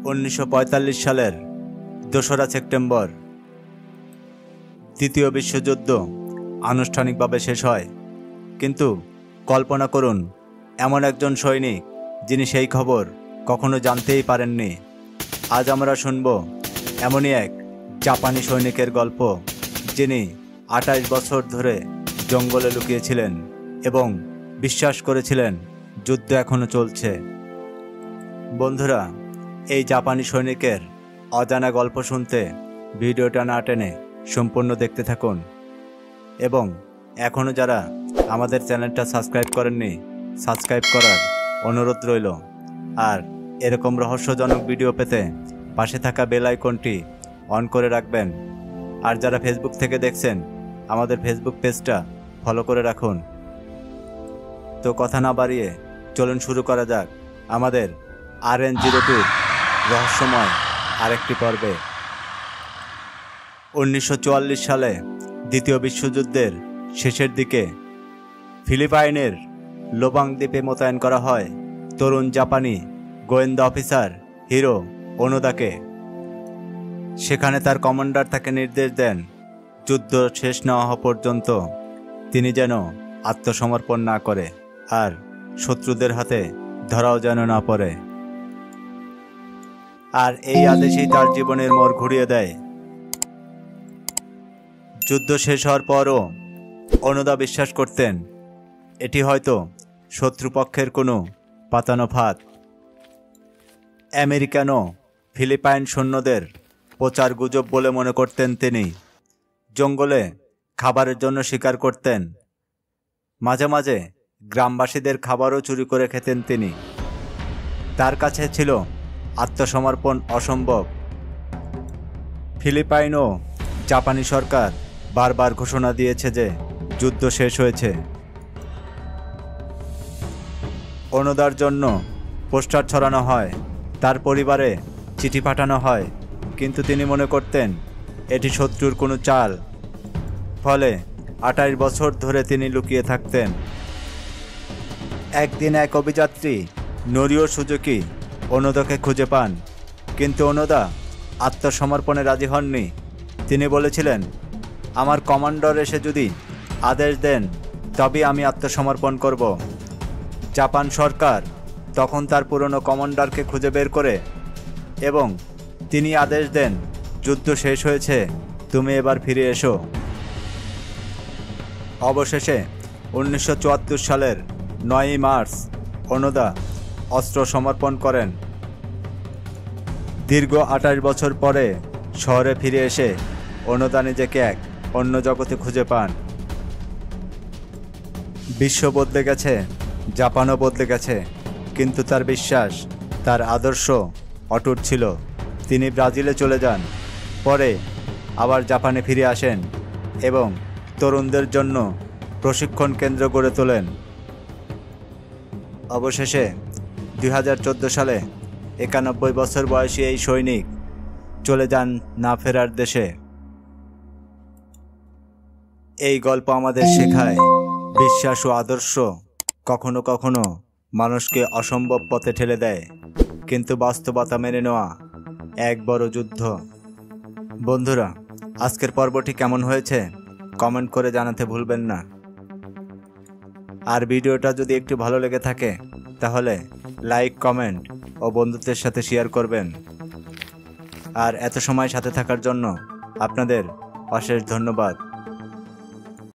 1945 সালের 2রা সেপ্টেম্বর তৃতীয় বিশ্বযুদ্ধ আনুষ্ঠানিকভাবে শেষ হয়। কিন্তু কল্পনা করুন, এমন একজন সৈনিক যিনি সেই খবর কখনো জানতেই পারেননি। আজ আমরা শুনব এমনই এক জাপানি সৈনিকের গল্প, যিনি 28 বছর ধরে জঙ্গলে লুকিয়েছিলেন এবং বিশ্বাস করেছিলেন যুদ্ধ এখনো চলছে। বন্ধুরা, এই জাপানি সৈনিকের অজানা গল্প শুনতে ভিডিওটা না টেনে সম্পূর্ণ দেখতে থাকুন এবং এখনও যারা আমাদের চ্যানেলটা সাবস্ক্রাইব করেননি, সাবস্ক্রাইব করার অনুরোধ রইল। আর এরকম রহস্যজনক ভিডিও পেতে পাশে থাকা বেল আইকনটি অন করে রাখবেন। আর যারা ফেসবুক থেকে দেখছেন, আমাদের ফেসবুক পেজটা ফলো করে রাখুন। তো কথা না বাড়িয়ে চলুন শুরু করা যাক আমাদের RN02 রহস্যময় আরেকটি পর্বে। 1944 সালে দ্বিতীয় বিশ্বযুদ্ধের শেষের দিকে ফিলিপাইনের লোবাং দ্বীপে মোতায়েন করা হয় তরুণ জাপানি গোয়েন্দা অফিসার হিরো ওনোদাকে। সেখানে তার কমান্ডার তাকে নির্দেশ দেন, যুদ্ধ শেষ না হওয়া পর্যন্ত তিনি যেন আত্মসমর্পণ না করে আর শত্রুদের হাতে ধরাও যেন না পড়ে। আর এই আদেশেই তার জীবনের মোড় ঘুরিয়ে দেয়। যুদ্ধ শেষ হওয়ার পরও ওনোদা বিশ্বাস করতেন এটি হয়তো শত্রুপক্ষের কোনো পাতানো ফাঁদ। আমেরিকান ও ফিলিপাইন সৈন্যদের প্রচার গুজব বলে মনে করতেন তিনি। জঙ্গলে খাবারের জন্য শিকার করতেন, মাঝে মাঝে গ্রামবাসীদের খাবারও চুরি করে খেতেন তিনি। তার কাছে ছিল আত্মসমর্পণ অসম্ভব। ফিলিপাইন ও জাপানি সরকার বারবার ঘোষণা দিয়েছে যে যুদ্ধ শেষ হয়েছে। ওনোদার জন্য পোস্টার ছড়ানো হয়, তার পরিবারে চিঠি পাঠানো হয়, কিন্তু তিনি মনে করতেন এটি শত্রুর কোনো চাল। ফলে 28 বছর ধরে তিনি লুকিয়ে থাকতেন। একদিন এক অভিযাত্রী নোরিও সুজুকি ওনোদাকে খুঁজে পান, কিন্তু ওনোদা আত্মসমর্পণে রাজি হননি। তিনি বলেছিলেন, আমার কমান্ডার এসে যদি আদেশ দেন তবেই আমি আত্মসমর্পণ করব। জাপান সরকার তখন তার পুরনো কমান্ডারকে খুঁজে বের করে এবং তিনি আদেশ দেন, যুদ্ধ শেষ হয়েছে, তুমি এবার ফিরে এসো। অবশেষে 1974 সালের 9ই মার্চ ওনোদা অস্ত্র সমর্পণ করেন। দীর্ঘ 28 বছর পরে শহরে ফিরে এসে ওনোদা নিজেকে এক অন্য জগতে খুঁজে পান। বিশ্ব বদলে গেছে, জাপানও বদলে গেছে, কিন্তু তার বিশ্বাস, তার আদর্শ অটুট ছিল। তিনি ব্রাজিলে চলে যান, পরে আবার জাপানে ফিরে আসেন এবং তরুণদের জন্য প্রশিক্ষণ কেন্দ্র গড়ে তোলেন। অবশেষে 2014 সালে 91 বছর বয়সী এই সৈনিক চলে যান না ফেরার দেশে। এই গল্প আমাদের শেখায়, বিশ্বাস ও আদর্শ কখনো কখনো মানুষকে অসম্ভব পথে ঠেলে দেয়, কিন্তু বাস্তবতা মেনে নেওয়া এক বড় যুদ্ধ। বন্ধুরা, আজকের পর্বটি কেমন হয়েছে কমেন্ট করে জানাতে ভুলবেন না। আর ভিডিওটা যদি একটু ভালো লেগে থাকে তাহলে লাইক, কমেন্ট ও বন্ধুদের সাথে শেয়ার করবেন। আর এত সময় সাথে থাকার জন্য আপনাদের অশেষ ধন্যবাদ।